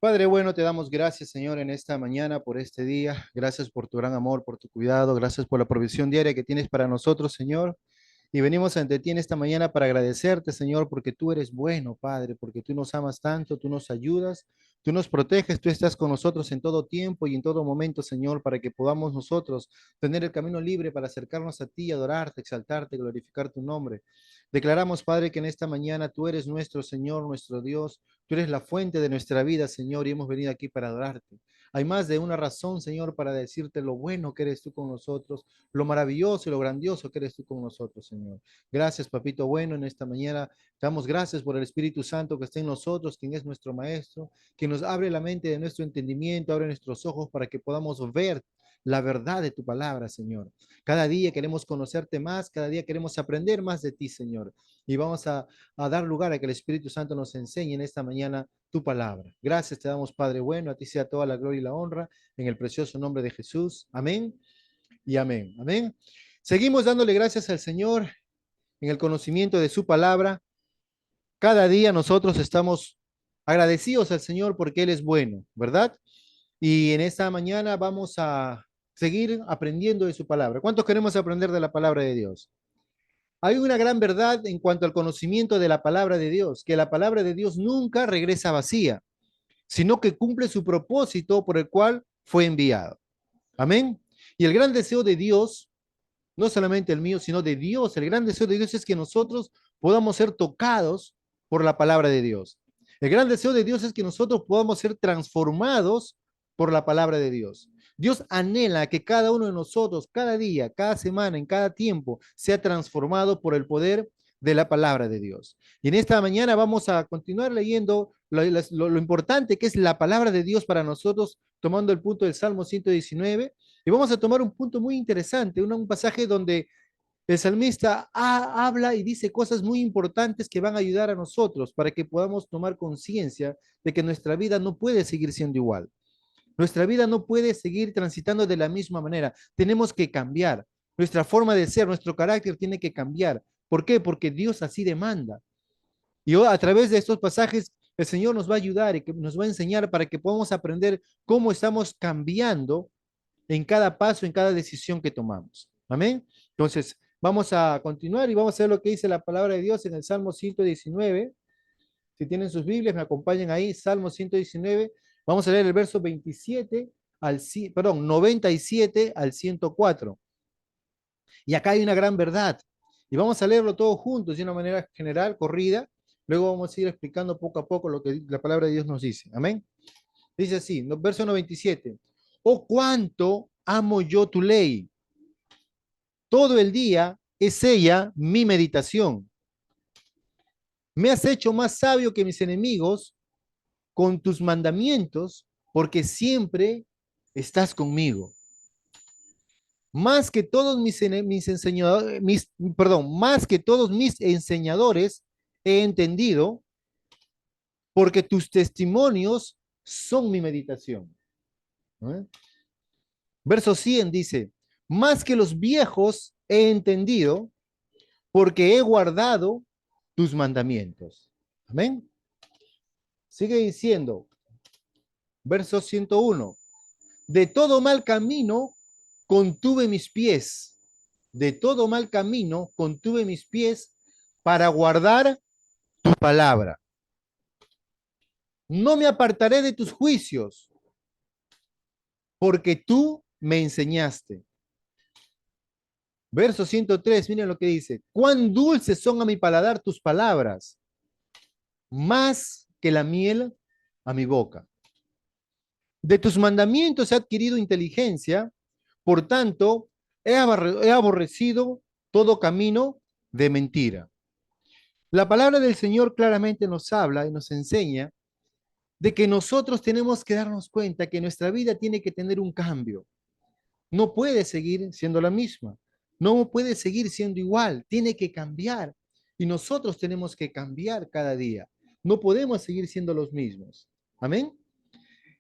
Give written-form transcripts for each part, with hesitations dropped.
Padre bueno, te damos gracias, Señor, en esta mañana por este día. Gracias por tu gran amor, por tu cuidado. Gracias por la provisión diaria que tienes para nosotros, Señor. Y venimos ante ti en esta mañana para agradecerte, Señor, porque tú eres bueno, Padre, porque tú nos amas tanto, tú nos ayudas, tú nos proteges, tú estás con nosotros en todo tiempo y en todo momento, Señor, para que podamos nosotros tener el camino libre para acercarnos a ti, adorarte, exaltarte, glorificar tu nombre. Declaramos, Padre, que en esta mañana tú eres nuestro Señor, nuestro Dios, tú eres la fuente de nuestra vida, Señor, y hemos venido aquí para adorarte. Hay más de una razón, Señor, para decirte lo bueno que eres tú con nosotros, lo maravilloso y lo grandioso que eres tú con nosotros, Señor. Gracias, papito bueno, en esta mañana. Te damos gracias por el Espíritu Santo que está en nosotros, quien es nuestro Maestro, que nos abre la mente de nuestro entendimiento, abre nuestros ojos para que podamos ver la verdad de tu palabra, Señor. Cada día queremos conocerte más, cada día queremos aprender más de ti, Señor. Y vamos a dar lugar a que el Espíritu Santo nos enseñe en esta mañana tu palabra. Gracias te damos, Padre bueno, a ti sea toda la gloria y la honra, en el precioso nombre de Jesús. Amén y amén. Amén. Seguimos dándole gracias al Señor en el conocimiento de su palabra. Cada día nosotros estamos agradecidos al Señor porque Él es bueno, ¿verdad? Y en esta mañana vamos a seguir aprendiendo de su palabra. ¿Cuántos queremos aprender de la palabra de Dios? Hay una gran verdad en cuanto al conocimiento de la palabra de Dios, que la palabra de Dios nunca regresa vacía, sino que cumple su propósito por el cual fue enviado. Amén. Y el gran deseo de Dios, no solamente el mío, sino de Dios, el gran deseo de Dios es que nosotros podamos ser tocados por la palabra de Dios. El gran deseo de Dios es que nosotros podamos ser transformados por la palabra de Dios. Dios anhela que cada uno de nosotros, cada día, cada semana, en cada tiempo, sea transformado por el poder de la palabra de Dios. Y en esta mañana vamos a continuar leyendo lo importante que es la palabra de Dios para nosotros, tomando el punto del Salmo 119. Y vamos a tomar un punto muy interesante, un pasaje donde el salmista habla y dice cosas muy importantes que van a ayudar a nosotros para que podamos tomar conciencia de que nuestra vida no puede seguir siendo igual. Nuestra vida no puede seguir transitando de la misma manera. Tenemos que cambiar. Nuestra forma de ser, nuestro carácter tiene que cambiar. ¿Por qué? Porque Dios así demanda. Y a través de estos pasajes, el Señor nos va a ayudar y que nos va a enseñar para que podamos aprender cómo estamos cambiando en cada paso, en cada decisión que tomamos. Amén. Entonces, vamos a continuar y vamos a ver lo que dice la palabra de Dios en el Salmo 119. Si tienen sus Biblias, me acompañan ahí, Salmo 119. Vamos a leer el verso 27 perdón, 97 al 104. Y acá hay una gran verdad. Y vamos a leerlo todos juntos de una manera general, corrida. Luego vamos a ir explicando poco a poco lo que la palabra de Dios nos dice. Amén. Dice así, verso 97. Oh, cuánto amo yo tu ley. Todo el día es ella mi meditación. Me has hecho más sabio que mis enemigos con tus mandamientos, porque siempre estás conmigo. Más que todos mis enseñadores, perdón, más que todos mis enseñadores he entendido, porque tus testimonios son mi meditación. ¿Eh? Verso 100 dice, más que los viejos he entendido, porque he guardado tus mandamientos. Amén. Sigue diciendo, verso 101, de todo mal camino contuve mis pies, de todo mal camino contuve mis pies para guardar tu palabra. No me apartaré de tus juicios, porque tú me enseñaste. Verso 103, miren lo que dice. Cuán dulces son a mi paladar tus palabras, más que la miel a mi boca. De tus mandamientos he adquirido inteligencia, por tanto, he aborrecido todo camino de mentira. La palabra del Señor claramente nos habla y nos enseña de que nosotros tenemos que darnos cuenta que nuestra vida tiene que tener un cambio. No puede seguir siendo la misma. No puede seguir siendo igual. Tiene que cambiar. Y nosotros tenemos que cambiar cada día. No podemos seguir siendo los mismos. Amén.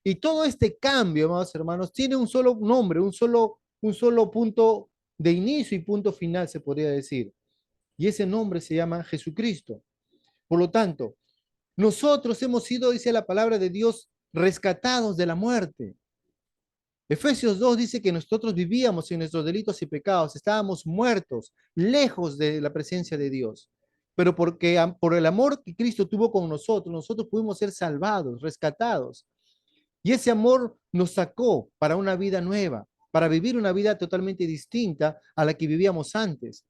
Y todo este cambio, amados hermanos, tiene un solo nombre, un solo punto de inicio y punto final, se podría decir. Y ese nombre se llama Jesucristo. Por lo tanto, nosotros hemos sido, dice la palabra de Dios, rescatados de la muerte. Efesios 2 dice que nosotros vivíamos en nuestros delitos y pecados, estábamos muertos, lejos de la presencia de Dios. Pero porque por el amor que Cristo tuvo con nosotros, nosotros pudimos ser salvados, rescatados. Y ese amor nos sacó para una vida nueva, para vivir una vida totalmente distinta a la que vivíamos antes.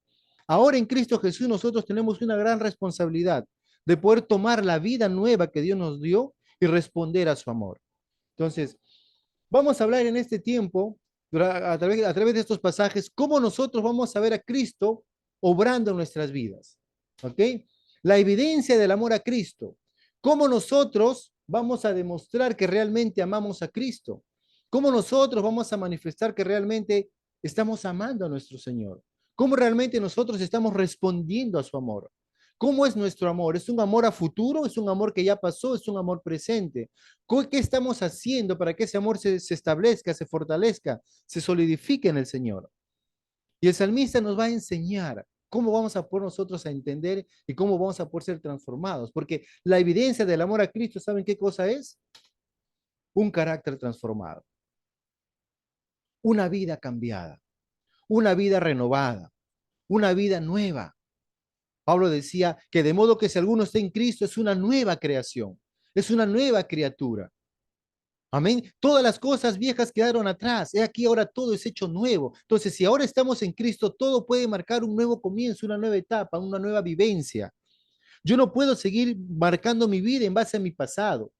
Ahora en Cristo Jesús nosotros tenemos una gran responsabilidad de poder tomar la vida nueva que Dios nos dio y responder a su amor. Entonces, vamos a hablar en este tiempo, a través de estos pasajes, cómo nosotros vamos a ver a Cristo obrando en nuestras vidas. ¿Ok? La evidencia del amor a Cristo. Cómo nosotros vamos a demostrar que realmente amamos a Cristo. Cómo nosotros vamos a manifestar que realmente estamos amando a nuestro Señor. Cómo realmente nosotros estamos respondiendo a su amor. ¿Cómo es nuestro amor? ¿Es un amor a futuro? ¿Es un amor que ya pasó? ¿Es un amor presente? ¿Qué estamos haciendo para que ese amor se establezca, se fortalezca, se solidifique en el Señor? Y el salmista nos va a enseñar cómo vamos a poder nosotros a entender y cómo vamos a poder ser transformados. Porque la evidencia del amor a Cristo, ¿saben qué cosa es? Un carácter transformado, una vida cambiada, una vida renovada, una vida nueva. Pablo decía que de modo que si alguno está en Cristo es una nueva creación, es una nueva criatura. Amén. Todas las cosas viejas quedaron atrás. He aquí ahora todo es hecho nuevo. Entonces, si ahora estamos en Cristo, todo puede marcar un nuevo comienzo, una nueva etapa, una nueva vivencia. Yo no puedo seguir marcando mi vida en base a mi pasado.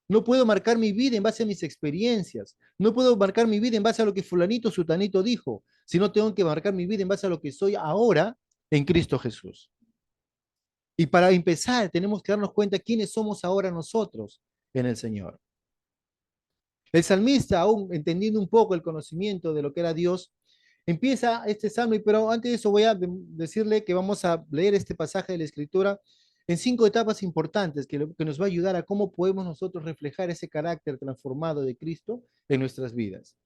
No puedo marcar mi vida en base a mis experiencias. No puedo marcar mi vida en base a lo que fulanito, sutanito dijo, sino tengo que marcar mi vida en base a lo que soy ahora en Cristo Jesús. Y para empezar, tenemos que darnos cuenta quiénes somos ahora nosotros en el Señor. El salmista, aún entendiendo un poco el conocimiento de lo que era Dios, empieza este salmo, pero antes de eso voy a decirle que vamos a leer este pasaje de la Escritura en 5 etapas importantes que nos va a ayudar a cómo podemos nosotros reflejar ese carácter transformado de Cristo en nuestras vidas.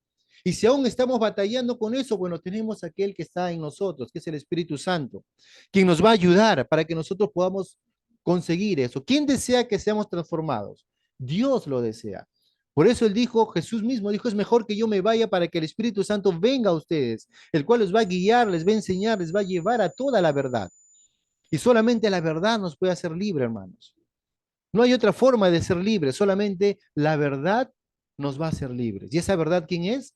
Y si aún estamos batallando con eso, bueno, tenemos aquel que está en nosotros, que es el Espíritu Santo, quien nos va a ayudar para que nosotros podamos conseguir eso. ¿Quién desea que seamos transformados? Dios lo desea. Por eso él dijo, Jesús mismo dijo, es mejor que yo me vaya para que el Espíritu Santo venga a ustedes, el cual les va a guiar, les va a enseñar, les va a llevar a toda la verdad. Y solamente la verdad nos puede hacer libre, hermanos. No hay otra forma de ser libre, solamente la verdad nos va a hacer libres. ¿Y esa verdad quién es?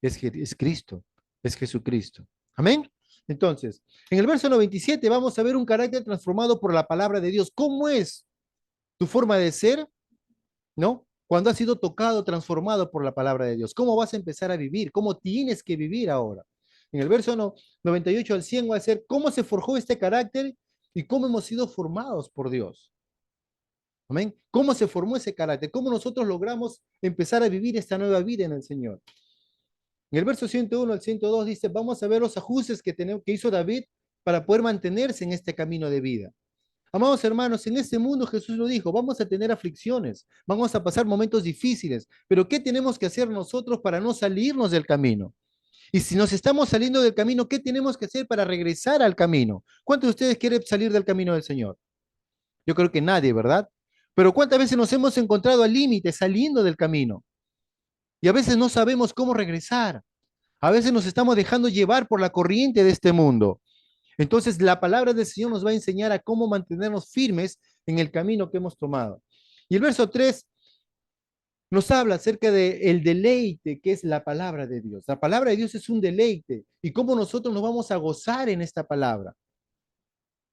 Es Cristo, es Jesucristo. Amén. Entonces, en el verso 97 vamos a ver un carácter transformado por la palabra de Dios. ¿Cómo es tu forma de ser? ¿No? Cuando has sido tocado, transformado por la palabra de Dios. ¿Cómo vas a empezar a vivir? ¿Cómo tienes que vivir ahora? En el verso 98 al 100 va a ser cómo se forjó este carácter y cómo hemos sido formados por Dios. Amén. ¿Cómo se formó ese carácter? ¿Cómo nosotros logramos empezar a vivir esta nueva vida en el Señor? En el verso 101 al 102 dice, vamos a ver los ajustes que hizo David para poder mantenerse en este camino de vida. Amados hermanos, en este mundo Jesús lo dijo, vamos a tener aflicciones, vamos a pasar momentos difíciles, pero ¿qué tenemos que hacer nosotros para no salirnos del camino? Y si nos estamos saliendo del camino, ¿qué tenemos que hacer para regresar al camino? ¿Cuántos de ustedes quieren salir del camino del Señor? Yo creo que nadie, ¿verdad? Pero ¿cuántas veces nos hemos encontrado al límite saliendo del camino? Y a veces no sabemos cómo regresar. A veces nos estamos dejando llevar por la corriente de este mundo. Entonces, la palabra del Señor nos va a enseñar a cómo mantenernos firmes en el camino que hemos tomado. Y el verso 3 nos habla acerca del deleite que es la palabra de Dios. La palabra de Dios es un deleite y cómo nosotros nos vamos a gozar en esta palabra.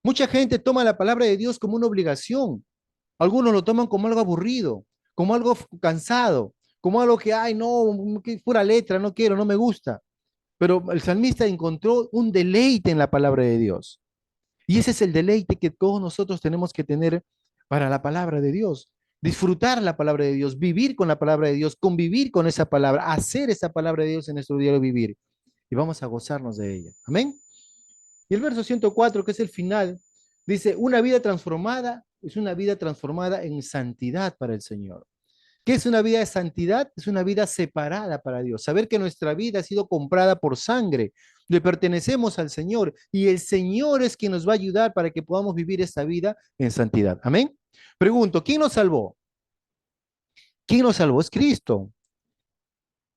Mucha gente toma la palabra de Dios como una obligación. Algunos lo toman como algo aburrido, como algo cansado, como algo que, ay, no, que pura letra, no quiero, no me gusta. Pero el salmista encontró un deleite en la palabra de Dios. Y ese es el deleite que todos nosotros tenemos que tener para la palabra de Dios. Disfrutar la palabra de Dios, vivir con la palabra de Dios, convivir con esa palabra, hacer esa palabra de Dios en nuestro diario vivir. Y vamos a gozarnos de ella. Amén. Y el verso 104, que es el final, dice, una vida transformada es una vida transformada en santidad para el Señor. ¿Qué es una vida de santidad? Es una vida separada para Dios. Saber que nuestra vida ha sido comprada por sangre. Le pertenecemos al Señor y el Señor es quien nos va a ayudar para que podamos vivir esta vida en santidad. Amén. Pregunto, ¿quién nos salvó? ¿Quién nos salvó? Es Cristo.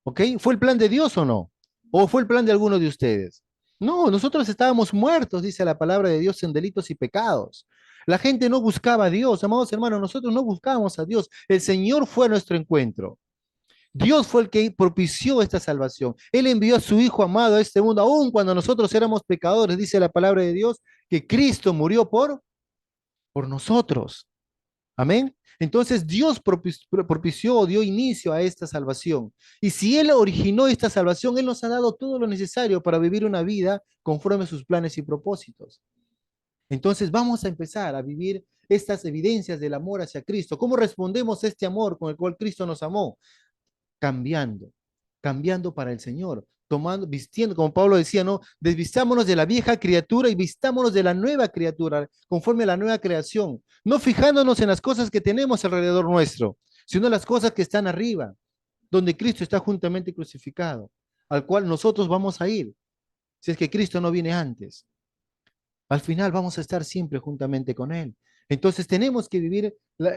¿Ok? ¿Fue el plan de Dios o no? ¿O fue el plan de alguno de ustedes? No, nosotros estábamos muertos, dice la palabra de Dios, en delitos y pecados. La gente no buscaba a Dios, amados hermanos, nosotros no buscábamos a Dios. El Señor fue a nuestro encuentro. Dios fue el que propició esta salvación. Él envió a su Hijo amado a este mundo, aun cuando nosotros éramos pecadores, dice la palabra de Dios, que Cristo murió por nosotros. Amén. Entonces Dios propició, dio inicio a esta salvación. Y si Él originó esta salvación, Él nos ha dado todo lo necesario para vivir una vida conforme a sus planes y propósitos. Entonces vamos a empezar a vivir estas evidencias del amor hacia Cristo. ¿Cómo respondemos a este amor con el cual Cristo nos amó? Cambiando, cambiando para el Señor, tomando, vistiendo, como Pablo decía, ¿no? Desvistámonos de la vieja criatura y vistámonos de la nueva criatura, conforme a la nueva creación, no fijándonos en las cosas que tenemos alrededor nuestro, sino las cosas que están arriba, donde Cristo está juntamente crucificado, al cual nosotros vamos a ir, si es que Cristo no viene antes. Al final vamos a estar siempre juntamente con Él. Entonces tenemos que vivir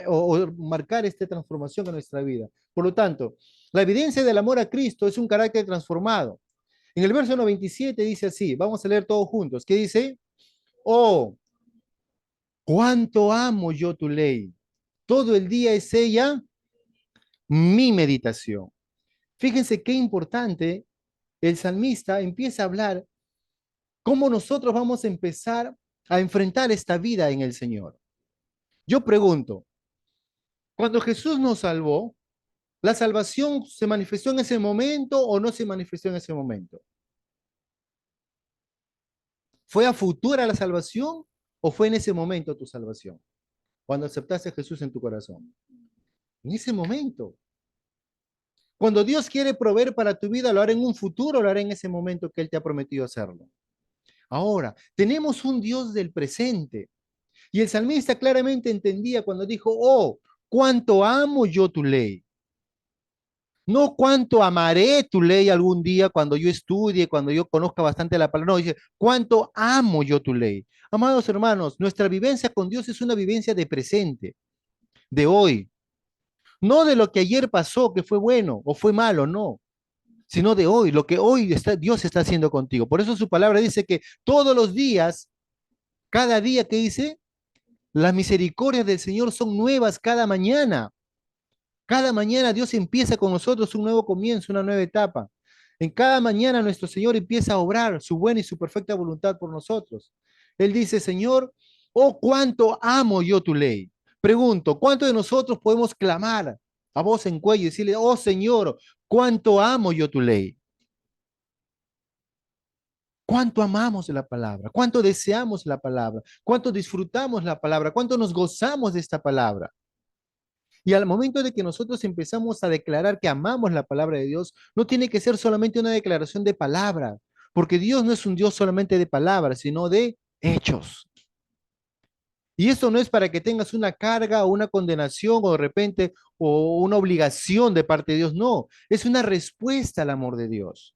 o marcar esta transformación en nuestra vida. Por lo tanto, la evidencia del amor a Cristo es un carácter transformado. En el verso 97 dice así, vamos a leer todos juntos, ¿qué dice? Oh, cuánto amo yo tu ley. Todo el día es ella mi meditación. Fíjense qué importante, el salmista empieza a hablar cómo nosotros vamos a empezar a enfrentar esta vida en el Señor. Yo pregunto, cuando Jesús nos salvó, ¿la salvación se manifestó en ese momento o no se manifestó en ese momento? ¿Fue a futura la salvación o fue en ese momento tu salvación? Cuando aceptaste a Jesús en tu corazón. En ese momento. Cuando Dios quiere proveer para tu vida, lo hará en un futuro, lo hará en ese momento que Él te ha prometido hacerlo. Ahora, tenemos un Dios del presente. Y el salmista claramente entendía cuando dijo, oh, cuánto amo yo tu ley. No cuánto amaré tu ley algún día cuando yo estudie, cuando yo conozca bastante la palabra. No, dice, cuánto amo yo tu ley. Amados hermanos, nuestra vivencia con Dios es una vivencia de presente, de hoy. No de lo que ayer pasó, que fue bueno o fue malo, no, sino de hoy, lo que hoy Dios está haciendo contigo. Por eso su palabra dice que todos los días, cada día que dice, las misericordias del Señor son nuevas cada mañana. Cada mañana Dios empieza con nosotros un nuevo comienzo, una nueva etapa. En cada mañana nuestro Señor empieza a obrar su buena y su perfecta voluntad por nosotros. Él dice, Señor, oh, cuánto amo yo tu ley. Pregunto, ¿cuántos de nosotros podemos clamar a voz en cuello y decirle, oh Señor, cuánto amo yo tu ley? ¿Cuánto amamos la palabra? ¿Cuánto deseamos la palabra? ¿Cuánto disfrutamos la palabra? ¿Cuánto nos gozamos de esta palabra? Y al momento de que nosotros empezamos a declarar que amamos la palabra de Dios, no tiene que ser solamente una declaración de palabra, porque Dios no es un Dios solamente de palabras, sino de hechos. Y eso no es para que tengas una carga o una condenación o de repente o una obligación de parte de Dios, no, es una respuesta al amor de Dios.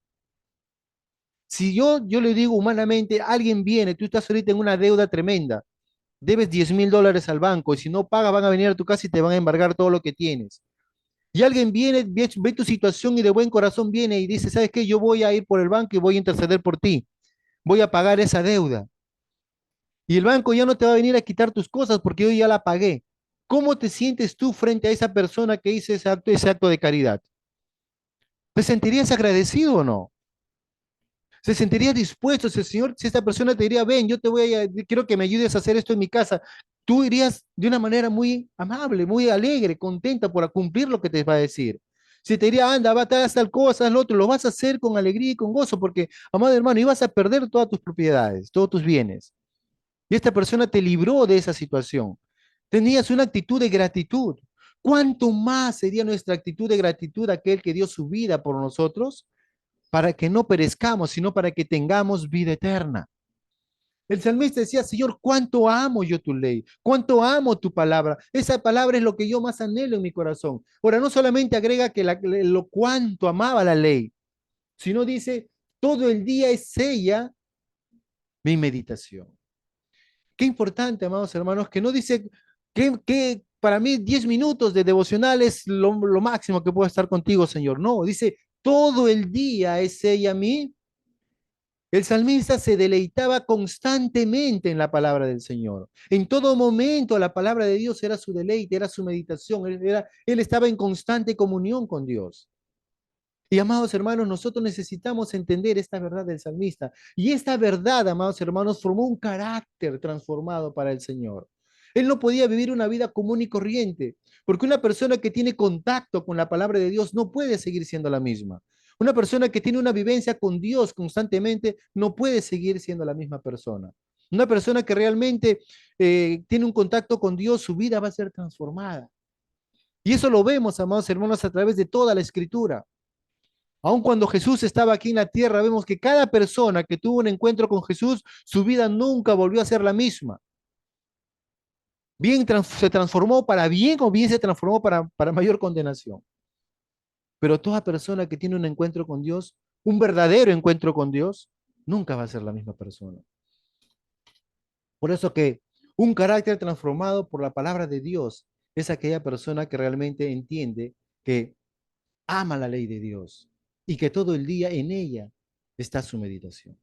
Si yo le digo humanamente, alguien viene, tú estás ahorita en una deuda tremenda, debes $10,000 al banco y si no pagas van a venir a tu casa y te van a embargar todo lo que tienes. Y alguien viene, ve tu situación y de buen corazón viene y dice, ¿sabes qué? Yo voy a ir por el banco y voy a interceder por ti. Voy a pagar esa deuda. Y el banco ya no te va a venir a quitar tus cosas porque yo ya la pagué. ¿Cómo te sientes tú frente a esa persona que hizo ese acto de caridad? ¿Te sentirías agradecido o no? ¿Se sentiría dispuesto? Si el Señor, si esta persona te diría, ven, yo te voy a, quiero que me ayudes a hacer esto en mi casa, tú irías de una manera muy amable, muy alegre, contenta por cumplir lo que te va a decir. Si te diría, anda, va a hacer tal cosa, haz lo otro, lo vas a hacer con alegría y con gozo, porque, amado hermano, ibas a perder todas tus propiedades, todos tus bienes. Y esta persona te libró de esa situación. Tenías una actitud de gratitud. ¿Cuánto más sería nuestra actitud de gratitud a aquel que dio su vida por nosotros? Para que no perezcamos, sino para que tengamos vida eterna. El salmista decía, Señor, cuánto amo yo tu ley, cuánto amo tu palabra. Esa palabra es lo que yo más anhelo en mi corazón. Ahora, no solamente agrega que lo cuánto amaba la ley, sino dice, todo el día es ella mi meditación. Qué importante, amados hermanos, que no dice para mí 10 minutos de devocional es lo máximo que puedo estar contigo, Señor. No, dice, todo el día es ella a mí. El salmista se deleitaba constantemente en la palabra del Señor. En todo momento la palabra de Dios era su deleite, era su meditación. Él estaba en constante comunión con Dios. Y amados hermanos, nosotros necesitamos entender esta verdad del salmista. Y esta verdad, amados hermanos, formó un carácter transformado para el Señor. Él no podía vivir una vida común y corriente, porque una persona que tiene contacto con la palabra de Dios no puede seguir siendo la misma. Una persona que tiene una vivencia con Dios constantemente no puede seguir siendo la misma persona. Una persona que realmente tiene un contacto con Dios, su vida va a ser transformada. Y eso lo vemos, amados hermanos, a través de toda la escritura. Aun cuando Jesús estaba aquí en la tierra, vemos que cada persona que tuvo un encuentro con Jesús, su vida nunca volvió a ser la misma. Bien se transformó para bien o bien se transformó para mayor condenación. Pero toda persona que tiene un encuentro con Dios, un verdadero encuentro con Dios, nunca va a ser la misma persona. Por eso que un carácter transformado por la palabra de Dios es aquella persona que realmente entiende que ama la ley de Dios y que todo el día en ella está su meditación.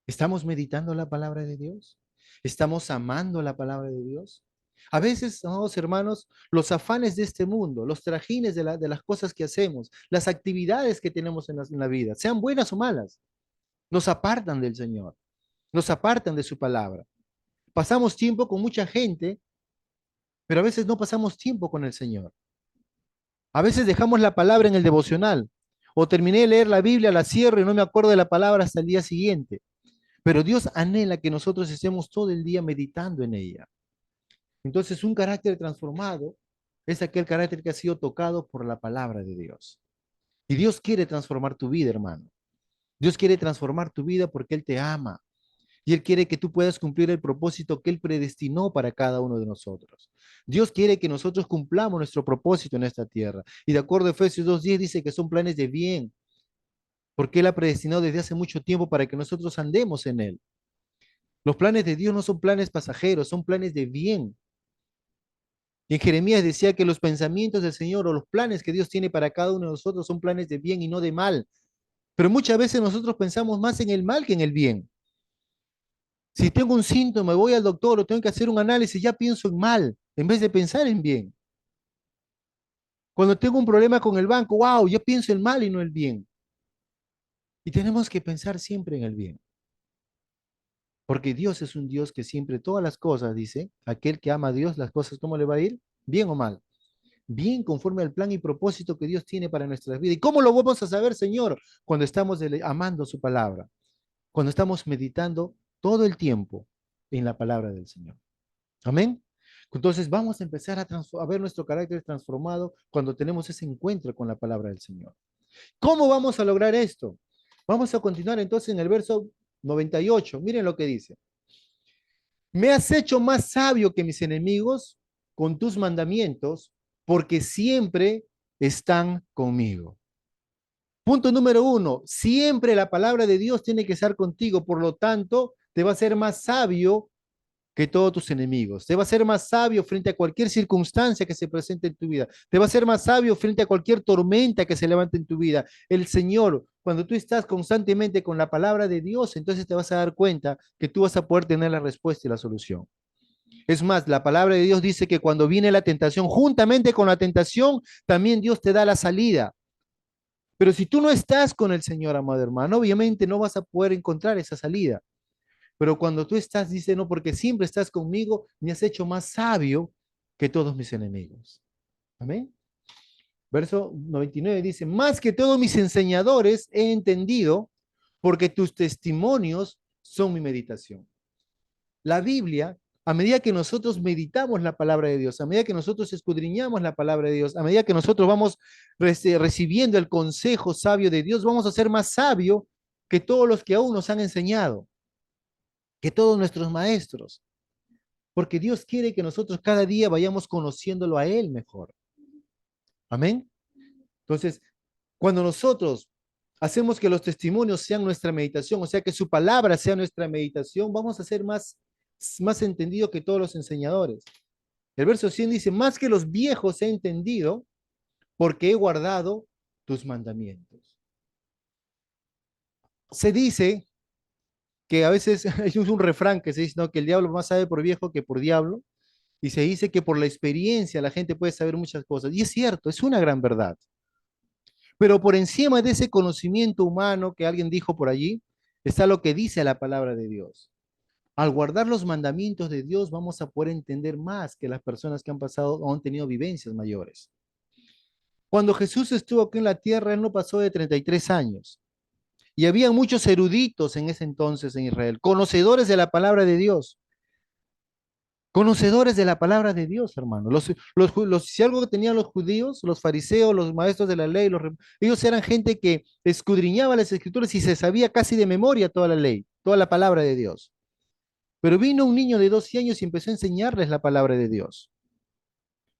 ¿Estamos meditando la palabra de Dios? ¿Estamos amando la palabra de Dios? A veces, amados hermanos, los afanes de este mundo, los trajines de las cosas que hacemos, las actividades que tenemos en la vida, sean buenas o malas, nos apartan del Señor, nos apartan de su palabra. Pasamos tiempo con mucha gente, pero a veces no pasamos tiempo con el Señor. A veces dejamos la palabra en el devocional, o terminé de leer la Biblia, la cierro y no me acuerdo de la palabra hasta el día siguiente. Pero Dios anhela que nosotros estemos todo el día meditando en ella. Entonces, un carácter transformado es aquel carácter que ha sido tocado por la palabra de Dios. Y Dios quiere transformar tu vida, hermano. Dios quiere transformar tu vida porque Él te ama. Y Él quiere que tú puedas cumplir el propósito que Él predestinó para cada uno de nosotros. Dios quiere que nosotros cumplamos nuestro propósito en esta tierra. Y de acuerdo a Efesios 2:10 dice que son planes de bien, porque Él ha predestinado desde hace mucho tiempo para que nosotros andemos en Él. Los planes de Dios no son planes pasajeros, son planes de bien. Y en Jeremías decía que los pensamientos del Señor o los planes que Dios tiene para cada uno de nosotros son planes de bien y no de mal. Pero muchas veces nosotros pensamos más en el mal que en el bien. Si tengo un síntoma, voy al doctor o tengo que hacer un análisis, ya pienso en mal en vez de pensar en bien. Cuando tengo un problema con el banco, wow, yo pienso en mal y no el bien. Y tenemos que pensar siempre en el bien. Porque Dios es un Dios que siempre todas las cosas, dice, aquel que ama a Dios, las cosas, ¿cómo le va a ir? Bien o mal. Bien conforme al plan y propósito que Dios tiene para nuestras vidas. ¿Y cómo lo vamos a saber, Señor? Cuando estamos amando su palabra, cuando estamos meditando todo el tiempo en la palabra del Señor. Amén. Entonces vamos a empezar a ver nuestro carácter transformado cuando tenemos ese encuentro con la palabra del Señor. ¿Cómo vamos a lograr esto? Vamos a continuar entonces en el verso 98. Miren lo que dice. Me has hecho más sabio que mis enemigos con tus mandamientos, porque siempre están conmigo. Punto número uno, siempre la palabra de Dios tiene que estar contigo, por lo tanto, te va a ser más sabio que todos tus enemigos. Te va a ser más sabio frente a cualquier circunstancia que se presente en tu vida. Te va a ser más sabio frente a cualquier tormenta que se levante en tu vida. El Señor, cuando tú estás constantemente con la palabra de Dios, entonces te vas a dar cuenta que tú vas a poder tener la respuesta y la solución. Es más, la palabra de Dios dice que cuando viene la tentación, juntamente con la tentación, también Dios te da la salida. Pero si tú no estás con el Señor, amado hermano, obviamente no vas a poder encontrar esa salida. Pero cuando tú estás, dice, no, porque siempre estás conmigo, me has hecho más sabio que todos mis enemigos. Amén. Verso 99 dice, más que todos mis enseñadores he entendido, porque tus testimonios son mi meditación. La Biblia, a medida que nosotros meditamos la palabra de Dios, a medida que nosotros escudriñamos la palabra de Dios, a medida que nosotros vamos recibiendo el consejo sabio de Dios, vamos a ser más sabios que todos los que aún nos han enseñado, que todos nuestros maestros, porque Dios quiere que nosotros cada día vayamos conociéndolo a Él mejor. Amén. Entonces, cuando nosotros hacemos que los testimonios sean nuestra meditación, o sea, que su palabra sea nuestra meditación, vamos a ser más entendidos que todos los enseñadores. El verso 100 dice, más que los viejos he entendido porque he guardado tus mandamientos. Se dice que a veces es un refrán que se dice, ¿no? Que el diablo más sabe por viejo que por diablo, y se dice que por la experiencia la gente puede saber muchas cosas. Y es cierto, es una gran verdad. Pero por encima de ese conocimiento humano que alguien dijo por allí, está lo que dice la palabra de Dios. Al guardar los mandamientos de Dios, vamos a poder entender más que las personas que han pasado o han tenido vivencias mayores. Cuando Jesús estuvo aquí en la tierra, él no pasó de 33 años. Y había muchos eruditos en ese entonces en Israel, conocedores de la palabra de Dios. Conocedores de la palabra de Dios, hermano. Si algo que tenían los judíos, los fariseos, los maestros de la ley, ellos eran gente que escudriñaba las escrituras y se sabía casi de memoria toda la ley, toda la palabra de Dios. Pero vino un niño de 12 años y empezó a enseñarles la palabra de Dios.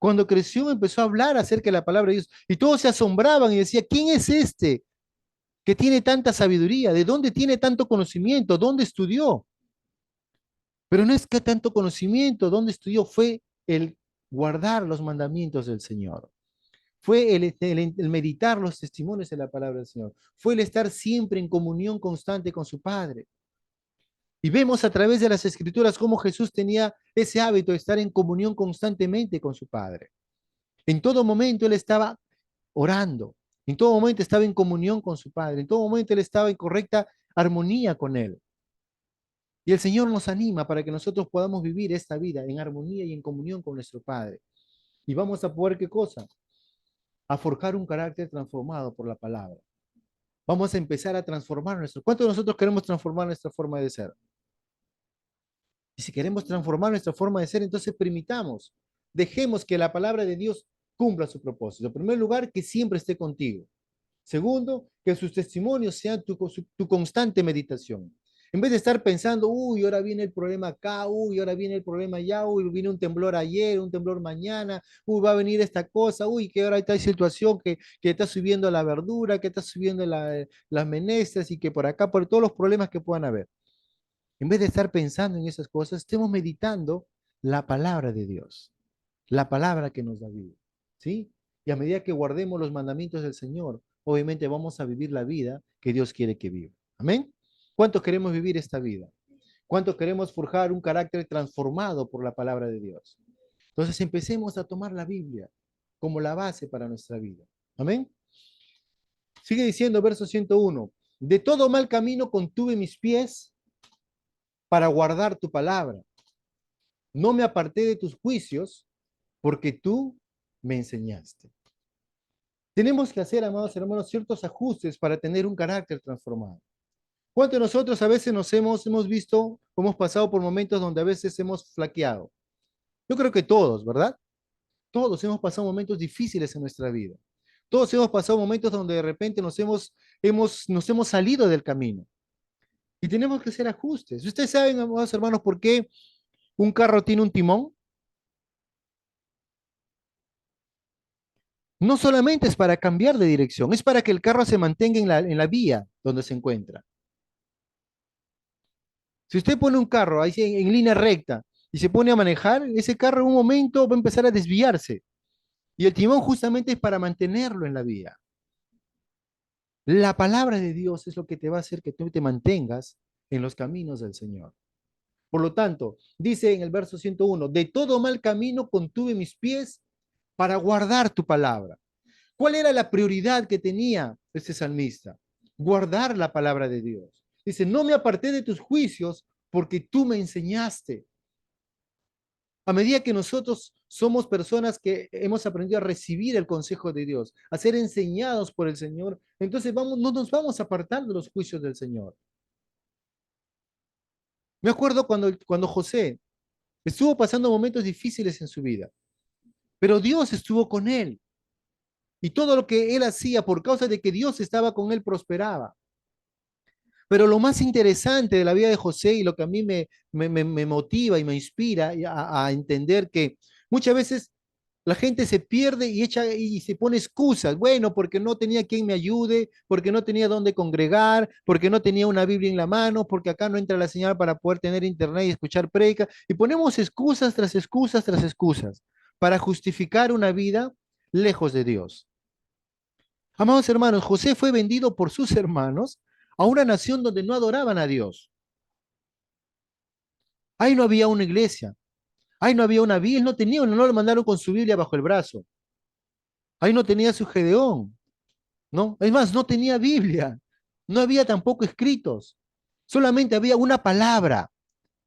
Cuando creció, empezó a hablar acerca de la palabra de Dios y todos se asombraban y decían, ¿quién es este que tiene tanta sabiduría? ¿De dónde tiene tanto conocimiento? ¿Dónde estudió? Pero no es que tanto conocimiento, ¿dónde estudió? Fue el guardar los mandamientos del Señor. Fue el meditar los testimonios de la palabra del Señor. Fue el estar siempre en comunión constante con su Padre. Y vemos a través de las escrituras cómo Jesús tenía ese hábito de estar en comunión constantemente con su Padre. En todo momento él estaba orando, en todo momento estaba en comunión con su Padre, en todo momento él estaba en correcta armonía con él. Y el Señor nos anima para que nosotros podamos vivir esta vida en armonía y en comunión con nuestro Padre. Y vamos a poder, ¿qué cosa? A forjar un carácter transformado por la palabra. Vamos a empezar a transformar nuestro. ¿Cuántos de nosotros queremos transformar nuestra forma de ser? Y si queremos transformar nuestra forma de ser, entonces permitamos, dejemos que la palabra de Dios cumpla su propósito. En primer lugar, que siempre esté contigo. Segundo, que sus testimonios sean tu constante meditación. En vez de estar pensando, uy, ahora viene el problema acá, uy, ahora viene el problema allá, uy, viene un temblor ayer, un temblor mañana, uy, va a venir esta cosa, uy, que ahora está situación que está subiendo la verdura, que está subiendo las menestras y que por acá, por todos los problemas que puedan haber. En vez de estar pensando en esas cosas, estemos meditando la palabra de Dios, la palabra que nos da vida, ¿sí? Y a medida que guardemos los mandamientos del Señor, obviamente vamos a vivir la vida que Dios quiere que viva. Amén. ¿Cuántos queremos vivir esta vida? ¿Cuántos queremos forjar un carácter transformado por la palabra de Dios? Entonces empecemos a tomar la Biblia como la base para nuestra vida. Amén. Sigue diciendo verso 101. De todo mal camino contuve mis pies para guardar tu palabra. No me aparté de tus juicios porque tú me enseñaste. Tenemos que hacer, amados hermanos, ciertos ajustes para tener un carácter transformado. ¿Cuántos de nosotros a veces hemos visto, hemos pasado por momentos donde a veces hemos flaqueado? Yo creo que todos, ¿verdad? Todos hemos pasado momentos difíciles en nuestra vida. Todos hemos pasado momentos donde de repente nos hemos salido del camino. Y tenemos que hacer ajustes. Ustedes saben, amados hermanos, por qué un carro tiene un timón. No solamente es para cambiar de dirección, es para que el carro se mantenga en la vía donde se encuentra. Si usted pone un carro ahí en línea recta y se pone a manejar, ese carro en un momento va a empezar a desviarse. Y el timón justamente es para mantenerlo en la vía. La palabra de Dios es lo que te va a hacer que tú te mantengas en los caminos del Señor. Por lo tanto, dice en el verso 101, de todo mal camino contuve mis pies para guardar tu palabra. ¿Cuál era la prioridad que tenía ese salmista? Guardar la palabra de Dios. Dice, no me aparté de tus juicios porque tú me enseñaste. A medida que nosotros somos personas que hemos aprendido a recibir el consejo de Dios, a ser enseñados por el Señor, entonces no nos vamos a apartar de los juicios del Señor. Me acuerdo cuando José estuvo pasando momentos difíciles en su vida, pero Dios estuvo con él. Y todo lo que él hacía por causa de que Dios estaba con él prosperaba. Pero lo más interesante de la vida de José y lo que a mí me motiva y me inspira a entender que muchas veces La gente se pierde y y se pone excusas. Bueno, porque no tenía quien me ayude, porque no tenía dónde congregar, porque no tenía una Biblia en la mano, porque acá no entra la señal para poder tener internet y escuchar prédica. Y ponemos excusas tras excusas tras excusas para justificar una vida lejos de Dios. Amados hermanos, José fue vendido por sus hermanos a una nación donde no adoraban a Dios. Ahí no había una iglesia, ahí no había una Biblia, él no tenía, no lo mandaron con su Biblia bajo el brazo. Ahí no tenía su Gedeón, ¿no? Es más, no tenía Biblia, no había tampoco escritos, solamente había una palabra,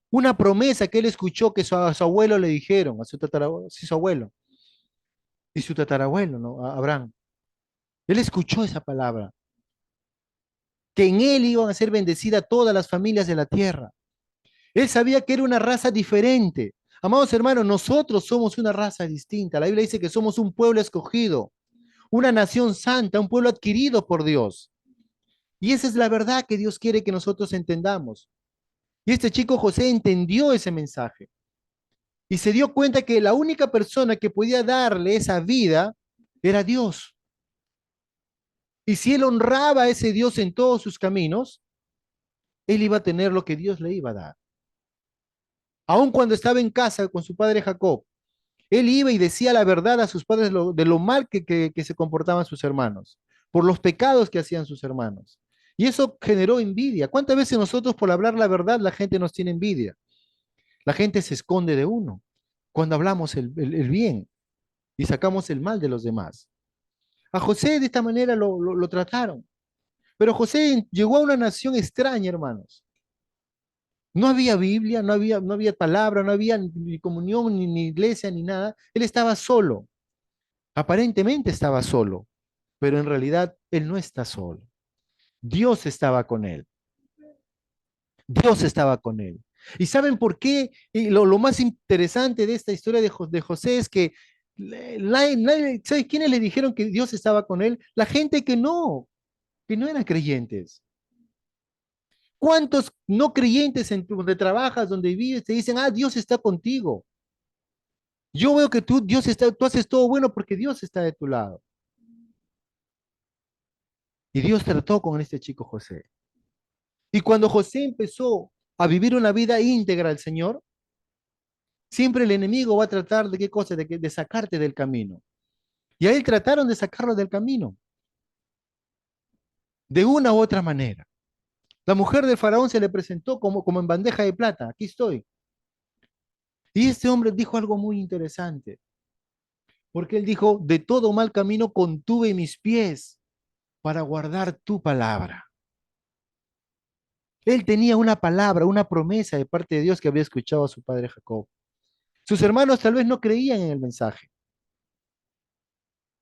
una promesa que él escuchó que a su abuelo le dijeron, a su tatarabuelo, sí, su abuelo, y su tatarabuelo, ¿no? A Abraham. Él escuchó esa palabra, que en él iban a ser bendecidas todas las familias de la tierra. Él sabía que era una raza diferente. Amados hermanos, nosotros somos una raza distinta. La Biblia dice que somos un pueblo escogido, una nación santa, un pueblo adquirido por Dios. Y esa es la verdad que Dios quiere que nosotros entendamos. Y este chico José entendió ese mensaje y se dio cuenta que la única persona que podía darle esa vida era Dios. Y si él honraba a ese Dios en todos sus caminos, él iba a tener lo que Dios le iba a dar. Aun cuando estaba en casa con su padre Jacob, él iba y decía la verdad a sus padres de lo mal que se comportaban sus hermanos, por los pecados que hacían sus hermanos. Y eso generó envidia. ¿Cuántas veces nosotros por hablar la verdad la gente nos tiene envidia? La gente se esconde de uno cuando hablamos el bien y sacamos el mal de los demás. A José de esta manera lo trataron. Pero José llegó a una nación extraña, hermanos. No había Biblia, no había palabra, no había ni comunión, ni iglesia, ni nada. Él estaba solo. Aparentemente estaba solo, pero en realidad él no está solo. Dios estaba con él. Dios estaba con él. ¿Y saben por qué? Y lo más interesante de esta historia de José es que, ¿sabes quiénes le dijeron que Dios estaba con él? La gente que no eran creyentes. ¿Cuántos no creyentes en donde trabajas, donde vives, te dicen, ah, Dios está contigo? Yo veo que Dios está, tú haces todo bueno porque Dios está de tu lado. Y Dios trató con este chico José. Y cuando José empezó a vivir una vida íntegra al Señor, siempre el enemigo va a tratar de qué cosa, de sacarte del camino. Y a él trataron de sacarlo del camino, de una u otra manera. La mujer del faraón se le presentó como en bandeja de plata, aquí estoy. Y este hombre dijo algo muy interesante, porque él dijo, de todo mal camino contuve mis pies para guardar tu palabra. Él tenía una palabra, una promesa de parte de Dios que había escuchado a su padre Jacob. Sus hermanos tal vez no creían en el mensaje,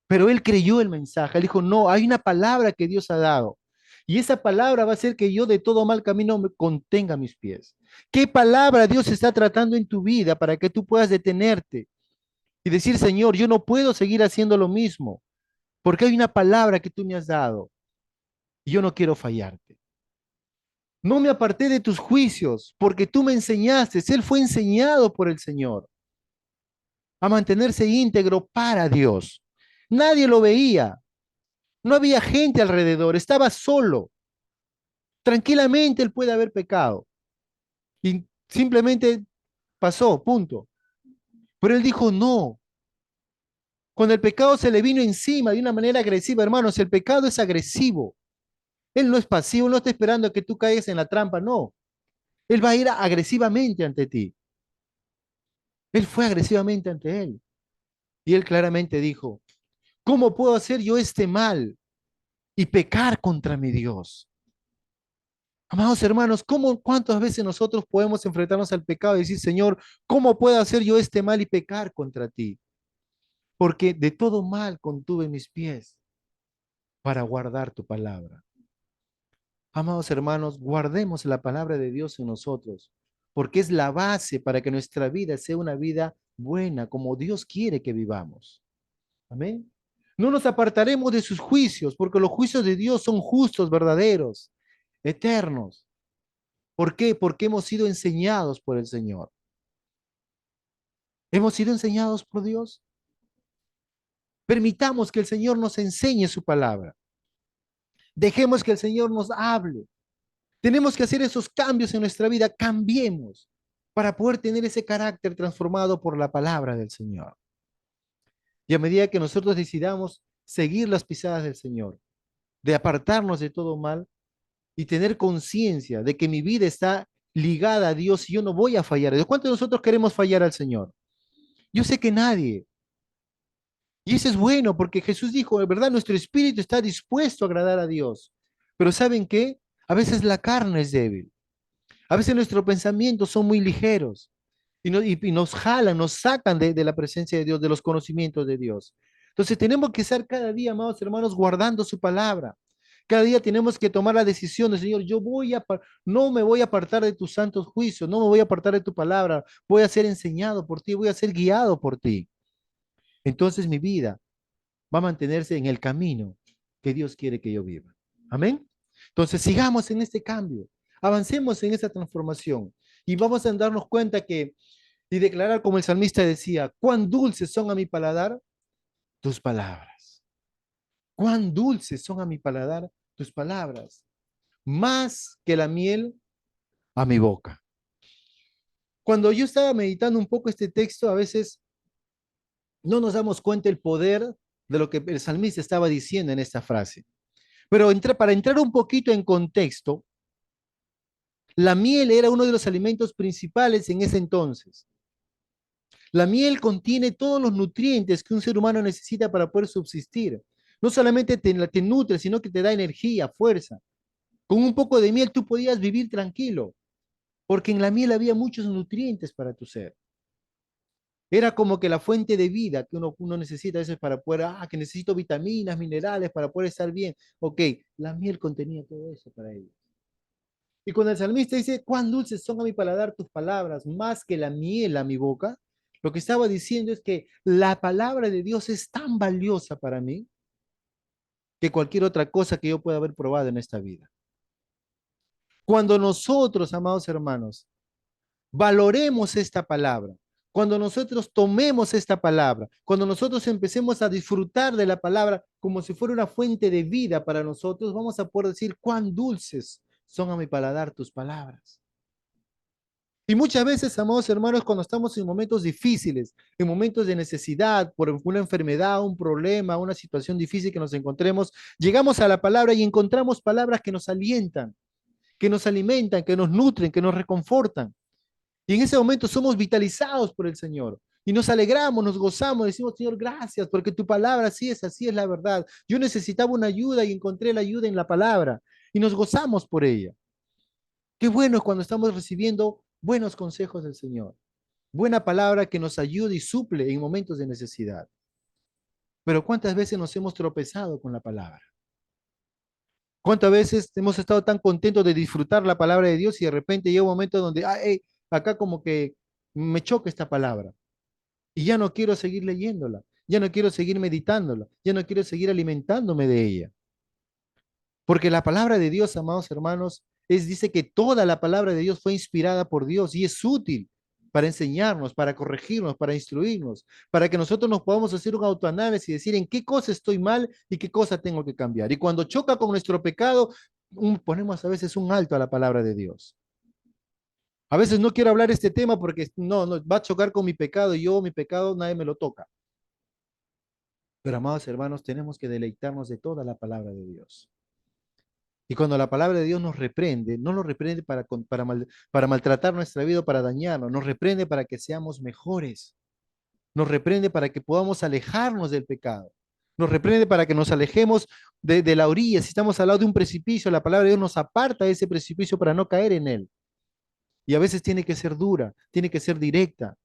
pero él creyó el mensaje. Él dijo, no, hay una palabra que Dios ha dado. Y esa palabra va a hacer que yo de todo mal camino me contenga mis pies. ¿Qué palabra Dios está tratando en tu vida para que tú puedas detenerte y decir, Señor, yo no puedo seguir haciendo lo mismo, porque hay una palabra que tú me has dado y yo no quiero fallarte? No me aparté de tus juicios, porque tú me enseñaste. Él fue enseñado por el Señor a mantenerse íntegro para Dios. Nadie lo veía, no había gente alrededor, estaba solo. Tranquilamente él puede haber pecado y simplemente pasó, punto. Pero él dijo no. Cuando el pecado se le vino encima de una manera agresiva, hermanos, el pecado es agresivo. Él no es pasivo, no está esperando a que tú caigas en la trampa, no. Él va a ir agresivamente ante ti. Él fue agresivamente ante él. Y él claramente dijo, ¿cómo puedo hacer yo este mal y pecar contra mi Dios? Amados hermanos, cuántas veces nosotros podemos enfrentarnos al pecado y decir, Señor, ¿cómo puedo hacer yo este mal y pecar contra ti? Porque de todo mal contuve mis pies para guardar tu palabra. Amados hermanos, guardemos la palabra de Dios en nosotros, porque es la base para que nuestra vida sea una vida buena, como Dios quiere que vivamos. Amén. No nos apartaremos de sus juicios, porque los juicios de Dios son justos, verdaderos, eternos. ¿Por qué? Porque hemos sido enseñados por el Señor. ¿Hemos sido enseñados por Dios? Permitamos que el Señor nos enseñe su palabra. Dejemos que el Señor nos hable. Tenemos que hacer esos cambios en nuestra vida. Cambiemos para poder tener ese carácter transformado por la palabra del Señor. Y a medida que nosotros decidamos seguir las pisadas del Señor, de apartarnos de todo mal y tener conciencia de que mi vida está ligada a Dios y yo no voy a fallar. ¿De cuántos de nosotros queremos fallar al Señor? Yo sé que nadie. Y eso es bueno porque Jesús dijo, de verdad, nuestro espíritu está dispuesto a agradar a Dios. Pero ¿saben qué? A veces la carne es débil. A veces nuestros pensamientos son muy ligeros y nos jalan, nos sacan de la presencia de Dios, de los conocimientos de Dios. Entonces tenemos que estar cada día, amados hermanos, guardando su palabra. Cada día tenemos que tomar la decisión de, Señor, no me voy a apartar de tus santos juicios, no me voy a apartar de tu palabra, voy a ser enseñado por ti, voy a ser guiado por ti. Entonces mi vida va a mantenerse en el camino que Dios quiere que yo viva. Amén. Entonces sigamos en este cambio, avancemos en esta transformación y vamos a darnos cuenta que y declarar como el salmista decía, cuán dulces son a mi paladar tus palabras. Cuán dulces son a mi paladar tus palabras, más que la miel a mi boca. Cuando yo estaba meditando un poco este texto, a veces no nos damos cuenta el poder de lo que el salmista estaba diciendo en esta frase. Pero para entrar un poquito en contexto, la miel era uno de los alimentos principales en ese entonces. La miel contiene todos los nutrientes que un ser humano necesita para poder subsistir. No solamente te nutre, sino que te da energía, fuerza. Con un poco de miel tú podías vivir tranquilo, porque en la miel había muchos nutrientes para tu ser. Era como que la fuente de vida que uno necesita a veces para poder, que necesito vitaminas, minerales para poder estar bien. Ok, la miel contenía todo eso para ellos. Y cuando el salmista dice, cuán dulces son a mi paladar tus palabras, más que la miel a mi boca, lo que estaba diciendo es que la palabra de Dios es tan valiosa para mí que cualquier otra cosa que yo pueda haber probado en esta vida. Cuando nosotros, amados hermanos, valoremos esta palabra, cuando nosotros tomemos esta palabra, cuando nosotros empecemos a disfrutar de la palabra como si fuera una fuente de vida para nosotros, vamos a poder decir cuán dulces son a mi paladar tus palabras. Y muchas veces, amados hermanos, cuando estamos en momentos difíciles, en momentos de necesidad, por una enfermedad, un problema, una situación difícil que nos encontremos, llegamos a la palabra y encontramos palabras que nos alientan, que nos alimentan, que nos nutren, que nos reconfortan. Y en ese momento somos vitalizados por el Señor. Y nos alegramos, nos gozamos, decimos, Señor, gracias, porque tu palabra así es la verdad. Yo necesitaba una ayuda y encontré la ayuda en la palabra. Y nos gozamos por ella. Qué bueno es cuando estamos recibiendo buenos consejos del Señor. Buena palabra que nos ayude y suple en momentos de necesidad. Pero ¿cuántas veces nos hemos tropezado con la palabra? ¿Cuántas veces hemos estado tan contentos de disfrutar la palabra de Dios y de repente llega un momento donde, acá como que me choca esta palabra y ya no quiero seguir leyéndola, ya no quiero seguir meditándola, ya no quiero seguir alimentándome de ella? Porque la palabra de Dios, amados hermanos, dice que toda la palabra de Dios fue inspirada por Dios y es útil para enseñarnos, para corregirnos, para instruirnos, para que nosotros nos podamos hacer un autoanálisis y decir en qué cosa estoy mal y qué cosa tengo que cambiar. Y cuando choca con nuestro pecado, ponemos a veces un alto a la palabra de Dios. A veces no quiero hablar este tema porque no, va a chocar con mi pecado y mi pecado, nadie me lo toca. Pero amados hermanos, tenemos que deleitarnos de toda la palabra de Dios. Y cuando la palabra de Dios nos reprende, no nos reprende para maltratar nuestra vida o para dañarnos, nos reprende para que seamos mejores, nos reprende para que podamos alejarnos del pecado, nos reprende para que nos alejemos de la orilla. Si estamos al lado de un precipicio, la palabra de Dios nos aparta de ese precipicio para no caer en él. Y a veces tiene que ser dura, tiene que ser directa,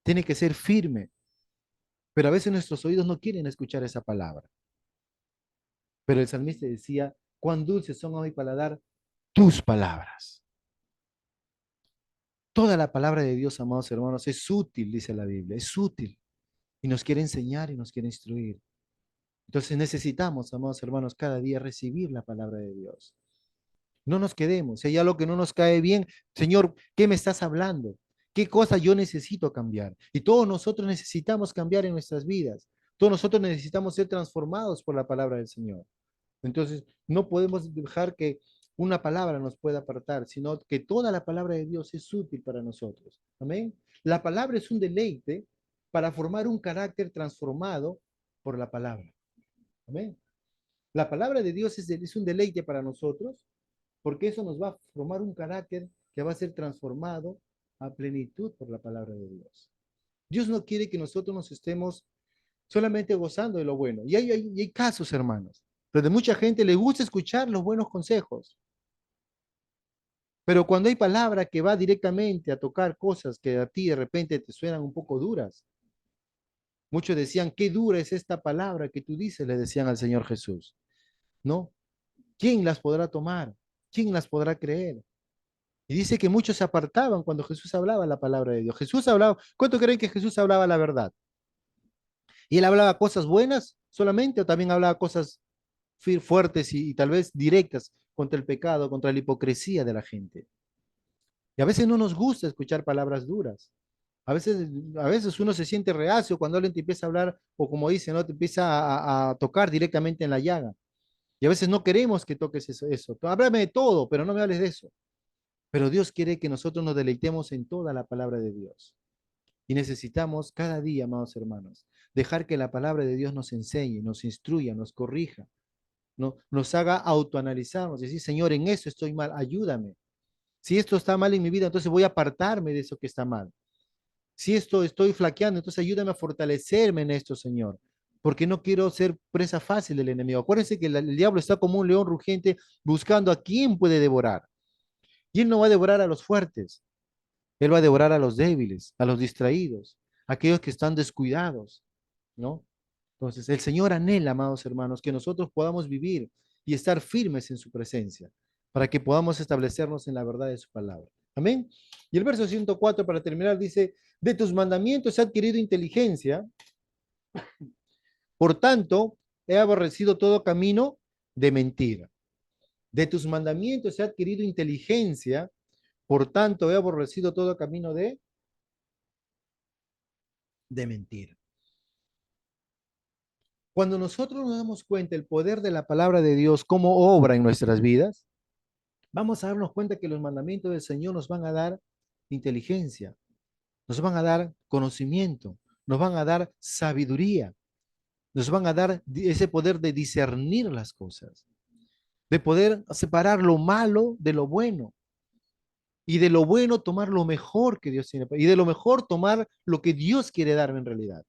tiene que ser firme, pero a veces nuestros oídos no quieren escuchar esa palabra. Pero el salmista decía, cuán dulces son a mi paladar tus palabras. Toda la palabra de Dios, amados hermanos, es útil, dice la Biblia, es útil. Y nos quiere enseñar y nos quiere instruir. Entonces necesitamos, amados hermanos, cada día recibir la palabra de Dios. No nos quedemos. Si hay algo que no nos cae bien, Señor, ¿qué me estás hablando? ¿Qué cosa yo necesito cambiar? Y todos nosotros necesitamos cambiar en nuestras vidas. Todos nosotros necesitamos ser transformados por la palabra del Señor. Entonces, no podemos dejar que una palabra nos pueda apartar, sino que toda la palabra de Dios es útil para nosotros. Amén. La palabra es un deleite para formar un carácter transformado por la palabra. Amén. La palabra de Dios es un deleite para nosotros porque eso nos va a formar un carácter que va a ser transformado a plenitud por la palabra de Dios. Dios no quiere que nosotros nos estemos solamente gozando de lo bueno. Y hay casos, hermanos, donde mucha gente le gusta escuchar los buenos consejos, pero cuando hay palabra que va directamente a tocar cosas que a ti de repente te suenan un poco duras, muchos decían, qué dura es esta palabra que tú dices, le decían al Señor Jesús. ¿No? ¿Quién las podrá tomar? ¿Quién las podrá creer? Y dice que muchos se apartaban cuando Jesús hablaba la palabra de Dios. Jesús hablaba, ¿cuánto creen que Jesús hablaba la verdad? ¿Y él hablaba cosas buenas solamente o también hablaba cosas fuertes y tal vez directas contra el pecado, contra la hipocresía de la gente? Y a veces no nos gusta escuchar palabras duras. A veces uno se siente reacio cuando alguien te empieza a hablar, o como dice, ¿no? Te empieza a tocar directamente en la llaga. Y a veces no queremos que toques eso. Háblame de todo, pero no me hables de eso. Pero Dios quiere que nosotros nos deleitemos en toda la palabra de Dios. Y necesitamos cada día, amados hermanos, dejar que la palabra de Dios nos enseñe, nos instruya, nos corrija, ¿no? Nos haga autoanalizarnos, decir, Señor, en eso estoy mal, ayúdame. Si esto está mal en mi vida, entonces voy a apartarme de eso que está mal. Si esto estoy flaqueando, entonces ayúdame a fortalecerme en esto, Señor, porque no quiero ser presa fácil del enemigo. Acuérdense que el diablo está como un león rugiente buscando a quién puede devorar. Y él no va a devorar a los fuertes, él va a devorar a los débiles, a los distraídos, a aquellos que están descuidados, ¿no? Entonces, el Señor anhela, amados hermanos, que nosotros podamos vivir y estar firmes en su presencia, para que podamos establecernos en la verdad de su palabra. Amén. Y el verso 104, para terminar, dice, de tus mandamientos he adquirido inteligencia, por tanto, he aborrecido todo camino de mentira. De tus mandamientos he adquirido inteligencia, por tanto, he aborrecido todo camino de mentira. Cuando nosotros nos damos cuenta del poder de la palabra de Dios, cómo obra en nuestras vidas, vamos a darnos cuenta que los mandamientos del Señor nos van a dar inteligencia, nos van a dar conocimiento, nos van a dar sabiduría, nos van a dar ese poder de discernir las cosas, de poder separar lo malo de lo bueno y de lo bueno tomar lo mejor que Dios tiene y de lo mejor tomar lo que Dios quiere darme en realidad.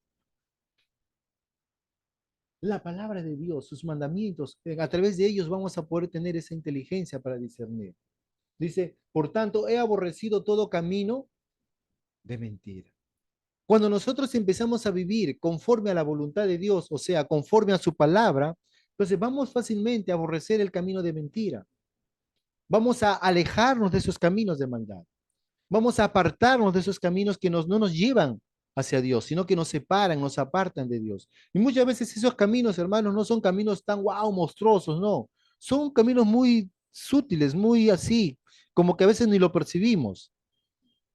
La palabra de Dios, sus mandamientos, a través de ellos vamos a poder tener esa inteligencia para discernir. Dice, por tanto, he aborrecido todo camino de mentira. Cuando nosotros empezamos a vivir conforme a la voluntad de Dios, o sea, conforme a su palabra, entonces vamos fácilmente a aborrecer el camino de mentira. Vamos a alejarnos de esos caminos de maldad. Vamos a apartarnos de esos caminos que no nos llevan hacia Dios, sino que nos separan, nos apartan de Dios. Y muchas veces esos caminos, hermanos, no son caminos tan wow, monstruosos, no. Son caminos muy sutiles, muy así, como que a veces ni lo percibimos,